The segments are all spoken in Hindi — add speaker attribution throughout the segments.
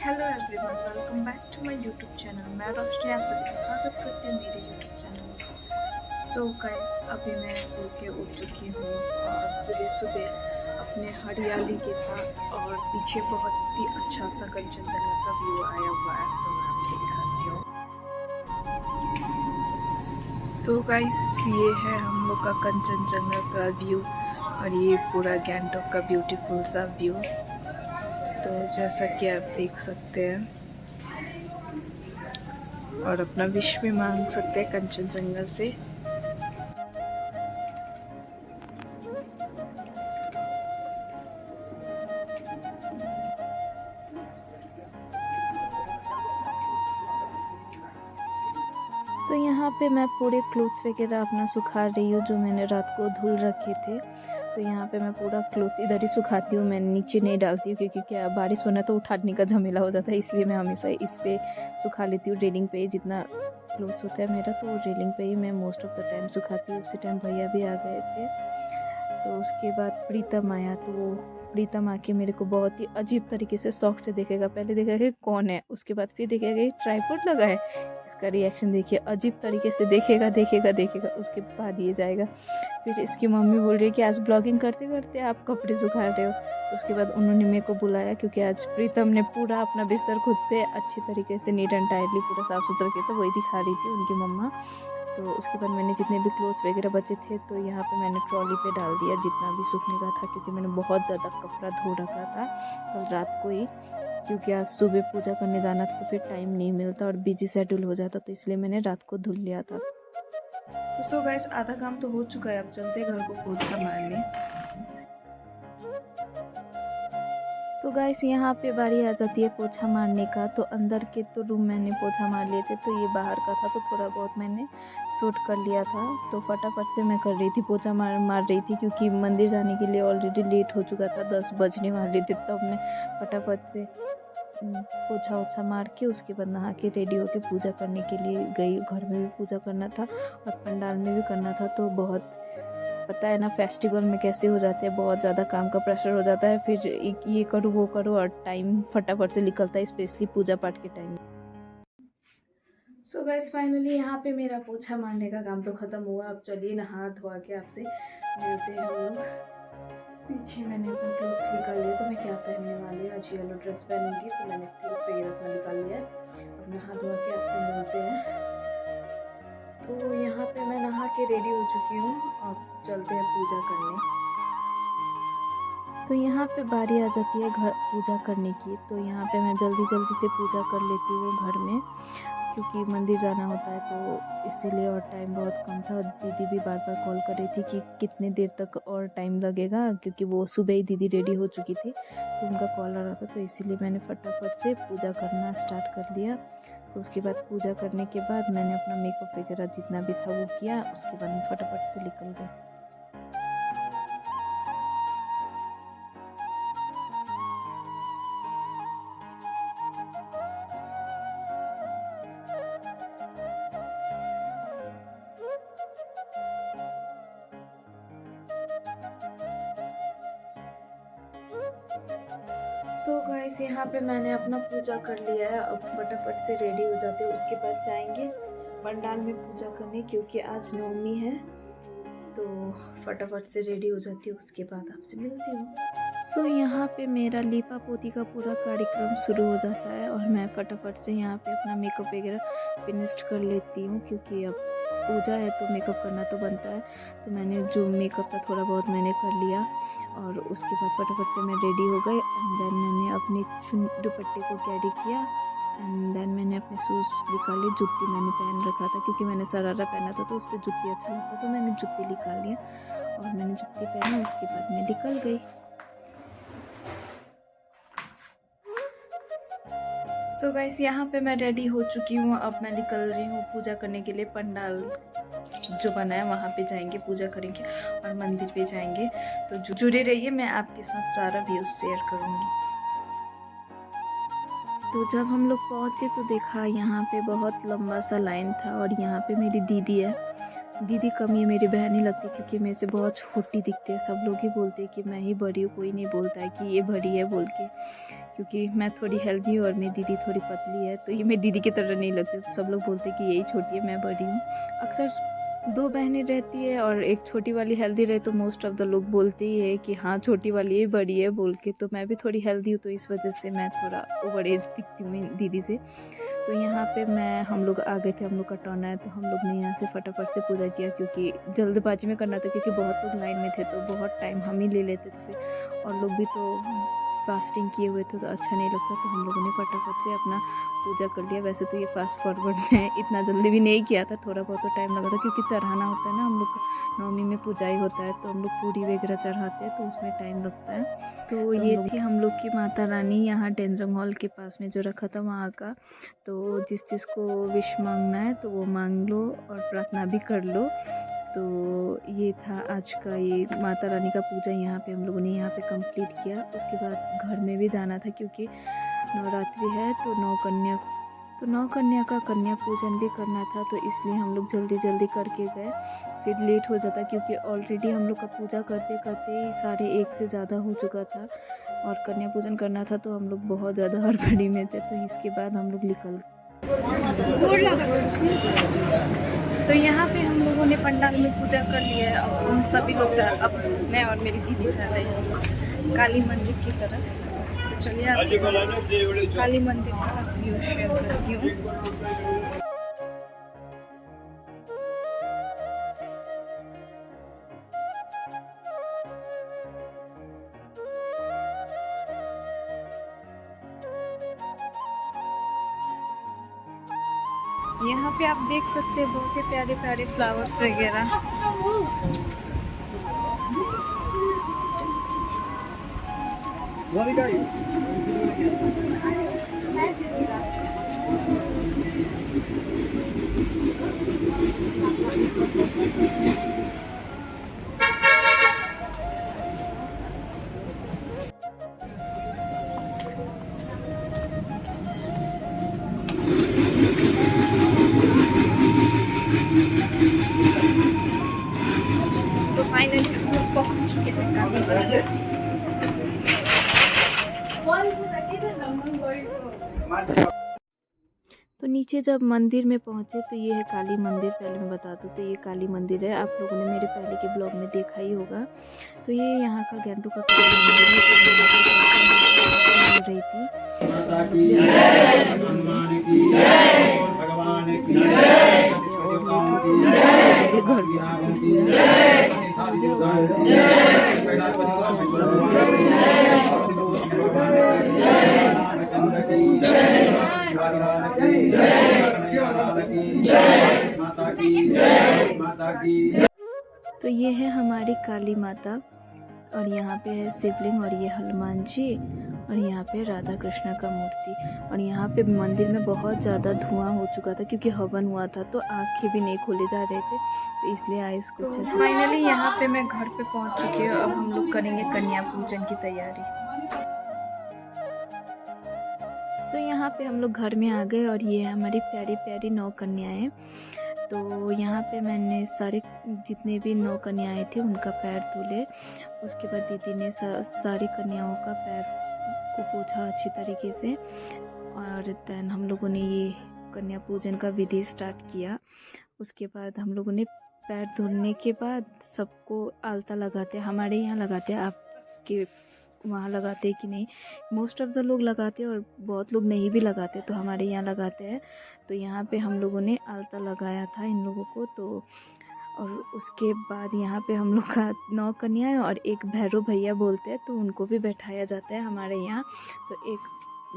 Speaker 1: Hello everyone, welcome back to my YouTube channel. मैं रोशनी आप सभी का स्वागत करती हूँ मेरे यूट्यूब चैनल में। सो गाइस, अभी मैं सो के उठ चुकी हूँ और सुबह सुबह अपने हरियाली के साथ और पीछे बहुत ही अच्छा सा कंचनजंगा का व्यू आया हुआ है, तो मैं आपको दिखाती हूँ। सो गाइस, ये है हम लोग का कंचनजंगा का व्यू और ये पूरा गैंगटॉक का ब्यूटीफुल सा व्यू। तो जैसा कि आप देख सकते हैं और अपना विश भी मांग सकते हैं कंचनजंगा से। तो यहाँ पे मैं पूरे क्लोथ्स वगैरह अपना सुखा रही हूँ जो मैंने रात को धुल रखे थे। तो यहाँ पे मैं पूरा क्लोथ इधर ही सुखाती हूँ, मैं नीचे नहीं डालती हूँ क्योंकि क्या बारिश होना तो उठाने का झमेला हो जाता है, इसलिए मैं हमेशा इस पे सुखा लेती हूँ। रेलिंग पे जितना क्लोथ्स होता है मेरा, तो रेलिंग पे ही मैं मोस्ट ऑफ द टाइम सुखाती हूँ। उसी टाइम भैया भी आ गए थे। तो उसके बाद प्रीतम आया, तो वो प्रीतम आके मेरे को बहुत ही अजीब तरीके से शौक से देखेगा। पहले देखेगा कि कौन है, उसके बाद फिर देखेगा कि ट्राइपॉड लगा है। इसका रिएक्शन देखिए, अजीब तरीके से देखेगा देखेगा देखेगा, उसके बाद ये जाएगा। फिर इसकी मम्मी बोल रही है कि आज ब्लॉगिंग करते करते आप कपड़े सुखा रहे हो। तो उसके बाद उन्होंने मेरे को बुलाया क्योंकि आज प्रीतम ने पूरा अपना बिस्तर खुद से अच्छी तरीके से नीट एंड टाइटली पूरा साफ़ सुथरा किया था, वही दिखा रही थी उनकी मम्मा। तो उसके बाद मैंने जितने भी क्लोथ्स वगैरह बचे थे तो यहाँ पे मैंने ट्रॉली पे डाल दिया जितना भी सूखने का था, क्योंकि मैंने बहुत ज़्यादा कपड़ा धो रखा था कल रात को ही, क्योंकि आज सुबह पूजा करने जाना था तो फिर टाइम नहीं मिलता और बिजी शेड्यूल हो जाता, तो इसलिए मैंने रात को धुल लिया था। तो सो गाइस, आधा काम तो हो चुका है, अब चलते घर को पोछा मारने। तो गाइस, यहाँ पे बारी आ जाती है पोछा मारने का। तो अंदर के तो रूम मैंने पोछा मार लिए थे, तो ये बाहर का था तो थोड़ा बहुत मैंने शूट कर लिया था। तो फटाफट से मैं कर रही थी, पोछा मार रही थी, क्योंकि मंदिर जाने के लिए ऑलरेडी लेट हो चुका था, 10 बजने वाले थे। तब मैं फटाफट से पोछा ओछा मार के उसके बाद नहा के रेडी होके पूजा करने के लिए गई। घर में भी पूजा करना था और पंडाल में भी करना था। तो बहुत पता है ना, फेस्टिवल में कैसे हो जाते हैं, बहुत ज़्यादा काम का प्रेशर हो जाता है, फिर ये करो वो करो और टाइम फटाफट से निकलता है, स्पेशली पूजा पाठ के टाइम। सो गाइस, फाइनली यहाँ पे मेरा पोछा मारने का काम तो ख़त्म हुआ। अब चलिए नहा धोआ के आपसे मिलते हैं हम लोग। पीछे मैंने अपना क्लोथ्स निकाल लिया, तो मैं क्या पहनने वाली, आज येलो ड्रेस पहनूंगी, तो मैंने क्लोथ्स वगैरह अपना निकाल लिया है। अब नहा धोआ के आपसे मिलते हैं। तो यहाँ पे मैं नहा के रेडी हो चुकी हूँ, अब चलते हैं पूजा करने। तो यहाँ पे बारी आ जाती है घर पूजा करने की। तो यहाँ पे मैं जल्दी जल्दी से पूजा कर लेती हूँ घर में, क्योंकि मंदिर जाना होता है, तो इसीलिए। और टाइम बहुत कम था और दीदी भी बार बार कॉल कर रही थी कि कितने देर तक और टाइम लगेगा, क्योंकि वो सुबह ही दीदी रेडी हो चुकी थी, तो उनका कॉल आ रहा था। तो इसीलिए मैंने फटाफट से पूजा करना स्टार्ट कर दिया। तो उसके बाद पूजा करने के बाद मैंने अपना मेकअप वगैरह जितना भी था वो किया। उसके बाद मैं फटाफट से निकल गई। सो गाइस, यहाँ पे मैंने अपना पूजा कर लिया है। अब फटाफट से रेडी हो जाते हैं, उसके बाद जाएंगे पंडाल में पूजा करने, क्योंकि आज नवमी है। तो फटाफट से रेडी हो जाती हूँ, उसके बाद आपसे मिलती हूँ। सो यहाँ पे मेरा लीपा पोती का पूरा कार्यक्रम शुरू हो जाता है और मैं फटाफट से यहाँ पे अपना मेकअप वगैरह फिनिश्ड कर लेती हूँ, क्योंकि अब पूजा है तो मेकअप करना तो बनता है। तो मैंने जो मेकअप था थोड़ा बहुत मैंने कर लिया और उसके बाद फटाफट से मैं रेडी हो गई। एंड देन मैंने अपने दुपट्टे को कैरी किया एंड देन मैंने अपने शूज़ निकाले। जुत्ती मैंने पहन रखा था क्योंकि मैंने शरारा पहना था, तो उस पर जुत्ती अच्छा लगता, तो मैंने जुत्ती निकाल लिया और मैंने जुत्ती पहनी। उसके बाद मैं निकल गई। सो गाइस, यहाँ पे मैं रेडी हो चुकी हूँ। अब मैं निकल रही हूँ पूजा करने के लिए। पंडाल जो बना है वहाँ पे जाएंगे, पूजा करेंगे और मंदिर पे जाएंगे। तो जुड़े रहिए, मैं आपके साथ सारा व्यूज़ शेयर करूँगी। तो जब हम लोग पहुँचे तो देखा यहाँ पे बहुत लंबा सा लाइन था और यहाँ पे मेरी दीदी है। दीदी कम ये मेरी बहन ही लगती, क्योंकि मेरे से बहुत छोटी दिखती है। सब लोग ही बोलते हैं कि मैं ही बड़ी हूँ, कोई नहीं बोलता है कि ये बड़ी है बोल के, क्योंकि मैं थोड़ी हेल्दी हूँ और मेरी दीदी थोड़ी पतली है, तो ये मेरी दीदी की तरह नहीं लगती। तो सब लोग बोलते हैं कि यही छोटी है, मैं बड़ी हूँ। अक्सर 2 बहनें रहती है और एक छोटी वाली हेल्दी रहे तो मोस्ट ऑफ द लोग बोलते ही है कि हाँ छोटी वाली ही बड़ी है बोल के। तो मैं भी थोड़ी हेल्दी हूँ, तो इस वजह से मैं थोड़ा ओवर एज दिखती हूँ मेरी दीदी से। तो यहाँ पे हम लोग आ गए थे, हम लोग का टर्न आया, तो हम लोग ने यहाँ से फटाफट से पूजा किया क्योंकि जल्दबाजी में करना था, क्योंकि बहुत लोग लाइन में थे तो बहुत टाइम हम ही ले लेते थे और लोग भी तो फास्टिंग किए हुए थे तो अच्छा नहीं लगता। तो हम लोगों ने फटाफट से अपना पूजा कर लिया। वैसे तो ये फास्ट फॉरवर्ड में इतना जल्दी भी नहीं किया था, थोड़ा बहुत तो टाइम लगा था क्योंकि चढ़ाना होता है ना, हम लोग को नवमी में पूजा ही होता है तो हम लोग पूरी वगैरह चढ़ाते हैं तो उसमें टाइम लगता है। तो ये थी हम लोग की माता रानी यहाँ डेंजोंग हॉल के पास में जो रखा था वहाँ का। तो जिस चीज़ को विश मांगना है तो वो मांग लो और प्रार्थना भी कर लो। तो ये था आज का ये माता रानी का पूजा, यहाँ पे हम लोगों ने यहाँ पे कंप्लीट किया। उसके बाद घर में भी जाना था क्योंकि नवरात्रि है तो 9 कन्या का कन्या पूजन भी करना था, तो इसलिए हम लोग जल्दी जल्दी करके गए। फिर लेट हो जाता क्योंकि ऑलरेडी हम लोग का पूजा करते करते ही 1:30 से ज़्यादा हो चुका था और कन्या पूजन करना था तो हम लोग बहुत ज़्यादा हड़बड़ी में थे। तो इसके बाद हम लोग निकल, तो यहाँ पे हम लोगों ने पंडाल में पूजा कर लिया है। अब हम सभी लोग अब मैं और मेरी दीदी जा रहे हैं काली मंदिर की तरफ। तो चलिए आपके साथ काली मंदिर का व्यू शेयर करती हूँ। यहाँ पे आप देख सकते हैं बहुत ही प्यारे प्यारे फ्लावर्स वगैरह। तो फाइनली हम लोग पहुँच चुके हैं काली मंदिर। तो नीचे जब मंदिर में पहुँचे तो ये है काली मंदिर। पहले मैं बता दूँ तो ये काली मंदिर है, आप लोगों ने मेरे पहले के ब्लॉग में देखा ही होगा। तो ये यहाँ का गेंटू का काली मंदिर है, रही थी। तो ये है हमारी काली माता और यहाँ पे है शिवलिंग और ये हनुमान जी और यहाँ पे राधा कृष्ण का मूर्ति। और यहाँ पे मंदिर में बहुत ज़्यादा धुआं हो चुका था क्योंकि हवन हुआ था तो आँखें भी नहीं खोले जा रहे थे, तो इसलिए आइस कुछ ऐसे। फाइनली यहाँ पे मैं घर पे पहुँच चुकी हूँ। अब हम लोग करेंगे कन्या पूजन की तैयारी। तो यहाँ पे हम लोग घर में आ गए और ये हमारी प्यारी प्यारी 9 कन्याएँ। तो यहाँ पे मैंने सारे जितने भी 9 कन्याएँ थी उनका पैर धुले। उसके बाद दीदी ने सारी कन्याओं का पैर को पोंछा अच्छी तरीके से और देन हम लोगों ने ये कन्या पूजन का विधि स्टार्ट किया। उसके बाद हम लोगों ने पैर धुलने के बाद सबको आलता लगाते, हमारे यहाँ लगाते हैं, आपके वहाँ लगाते हैं कि नहीं। मोस्ट ऑफ़ द लोग लगाते हैं और बहुत लोग नहीं भी लगाते, तो हमारे यहाँ लगाते हैं। तो यहाँ पे हम लोगों ने आलता लगाया था इन लोगों को। तो और उसके बाद यहाँ पे हम लोग का 9 कन्याएँ और एक भैरव भैया बोलते हैं तो उनको भी बैठाया जाता है हमारे यहाँ। तो एक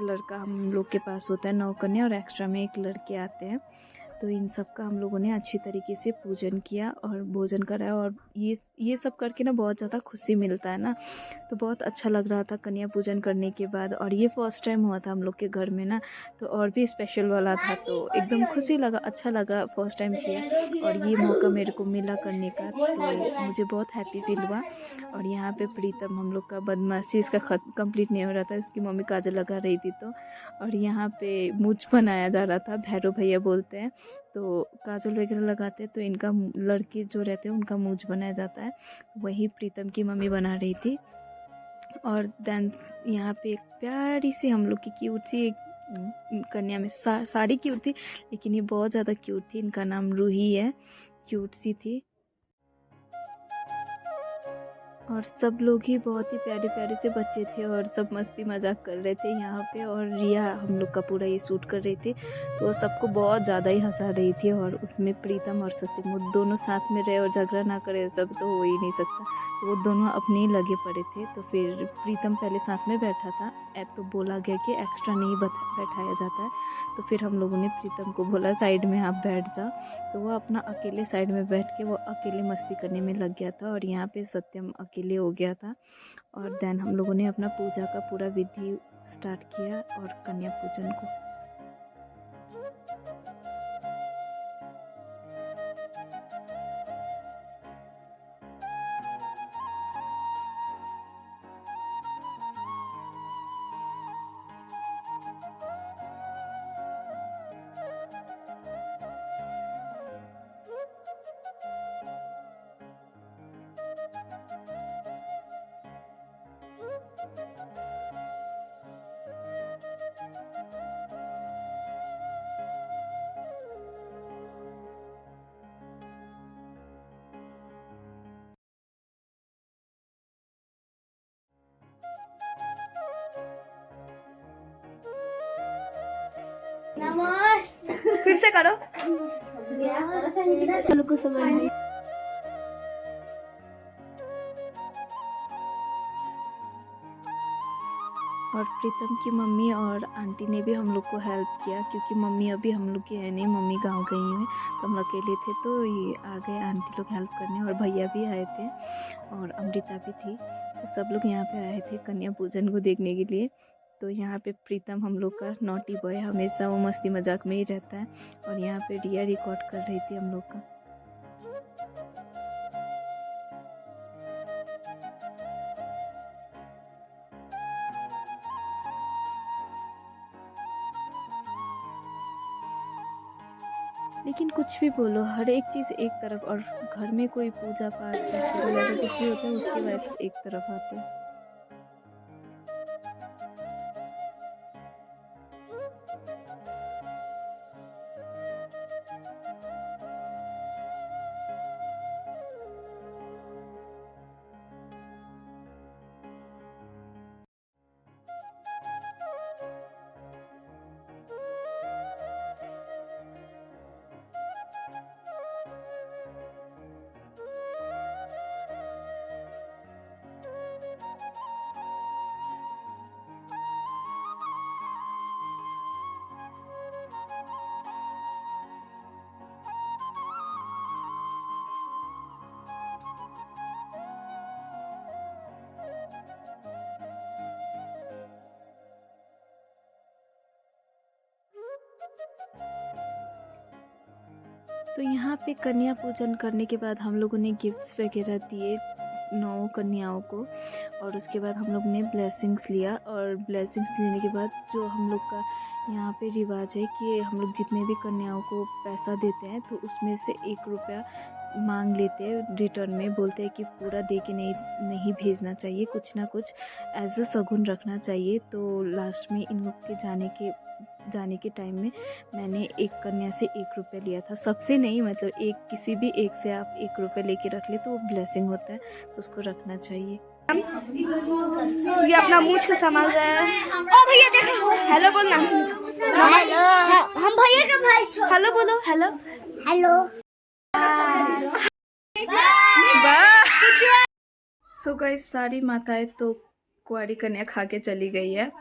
Speaker 1: लड़का हम लोग के पास होता है 9 कन्या और एक्स्ट्रा में एक लड़के आते हैं। तो इन सब का हम लोगों ने अच्छी तरीके से पूजन किया और भोजन कराया। और ये सब करके ना बहुत ज़्यादा खुशी मिलता है ना, तो बहुत अच्छा लग रहा था कन्या पूजन करने के बाद। और ये फर्स्ट टाइम हुआ था हम लोग के घर में ना, तो और भी स्पेशल वाला था, तो एकदम खुशी लगा, अच्छा लगा, फर्स्ट टाइम किया और ये मौका मेरे को मिला करने का, तो मुझे बहुत हैप्पी फील हुआ। और यहाँ पे प्रीतम हम लोग का बदमाशी इसका कंप्लीट नहीं हो रहा था, उसकी मम्मी काजल लगा रही थी तो। और यहाँ पे मूंछ बनाया जा रहा था, भैरव भैया बोलते हैं, तो काजल वगैरह लगाते हैं तो इनका लड़के जो रहते हैं उनका मूंछ बनाया जाता है, वही प्रीतम की मम्मी बना रही थी। और देन यहाँ पे एक प्यारी सी हम लोग की क्यूट सी एक कन्या में साड़ी क्यूट थी, लेकिन ये बहुत ज़्यादा क्यूट थी। इनका नाम रूही है, क्यूट सी थी। और सब लोग ही बहुत ही प्यारे प्यारे से बच्चे थे और सब मस्ती मजाक कर रहे थे यहाँ पे। और रिया हम लोग का पूरा ये शूट कर रही थी, तो वो सबको बहुत ज़्यादा ही हंसा रही थी। और उसमें प्रीतम और सत्यम वो दोनों साथ में रहे और झगड़ा ना करे सब तो हो ही नहीं सकता, तो वो दोनों अपने ही लगे पड़े थे। तो फिर प्रीतम पहले साथ में बैठा था, तो बोला गया कि एक्स्ट्रा नहीं बैठाया जाता है। तो फिर हम लोगों ने प्रीतम को बोला साइड में आप बैठ जा, तो वो अपना अकेले साइड में बैठ के वो अकेले मस्ती करने में लग गया था। और यहाँ पे सत्यम अकेले हो गया था। और देन हम लोगों ने अपना पूजा का पूरा विधि स्टार्ट किया और कन्या पूजन को। फिर से करो। और प्रीतम की मम्मी और आंटी ने भी हम लोग को हेल्प किया, क्योंकि मम्मी अभी हम लोग की है नहीं, मम्मी गांव गई हुई, तो हम अकेले थे। तो ये आ गए आंटी लोग हेल्प करने, और भैया भी आए थे और अमृता भी थी। तो सब लोग यहाँ पे आए थे कन्या पूजन को देखने के लिए। तो यहाँ पे प्रीतम हम लोग का नॉटी बॉय, हमेशा वो मस्ती मजाक में ही रहता है। और यहाँ पे रिया रिकॉर्ड कर रही थी हम लोग का। लेकिन कुछ भी बोलो, हर एक चीज़ एक तरफ, और घर में कोई पूजा पाठ फेस्टिवल ऐसा कुछ भी होता है उसके वाइब्स एक तरफ आते हैं। तो यहाँ पे कन्या पूजन करने के बाद हम लोगों ने गिफ्ट्स वगैरह दिए 9 कन्याओं को। और उसके बाद हम लोग ने ब्लेसिंग्स लिया। और ब्लेसिंग्स लेने के बाद जो हम लोग का यहाँ पे रिवाज है कि हम लोग जितने भी कन्याओं को पैसा देते हैं तो उसमें से 1 रुपया मांग लेते हैं रिटर्न में। बोलते हैं कि पूरा दे के नहीं भेजना चाहिए, कुछ ना कुछ एज अ शगुन रखना चाहिए। तो लास्ट में इन लोग के जाने के टाइम में मैंने एक कन्या से 1 रुपया लिया था, सबसे नहीं, मतलब एक किसी भी एक से आप 1 रुपया लेके रख ले तो वो ब्लेसिंग होता है, तो उसको रखना चाहिए। ये अपना मूछ को संभाल रहा है। ओ भैया देखो, हेलो बोलना। हम भैया का भाई। हेलो बोलो, हेलो हेलो। सो गाइस, सारी माताएं तो कुंवारी कन्या खा के चली गई है।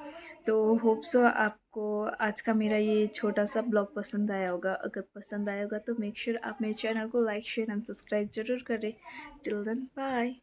Speaker 1: तो होप सो आपको आज का मेरा ये छोटा सा ब्लॉग पसंद आया होगा। अगर पसंद आया होगा तो मेक श्योर आप मेरे चैनल को लाइक शेयर एंड सब्सक्राइब जरूर करें। Till then bye.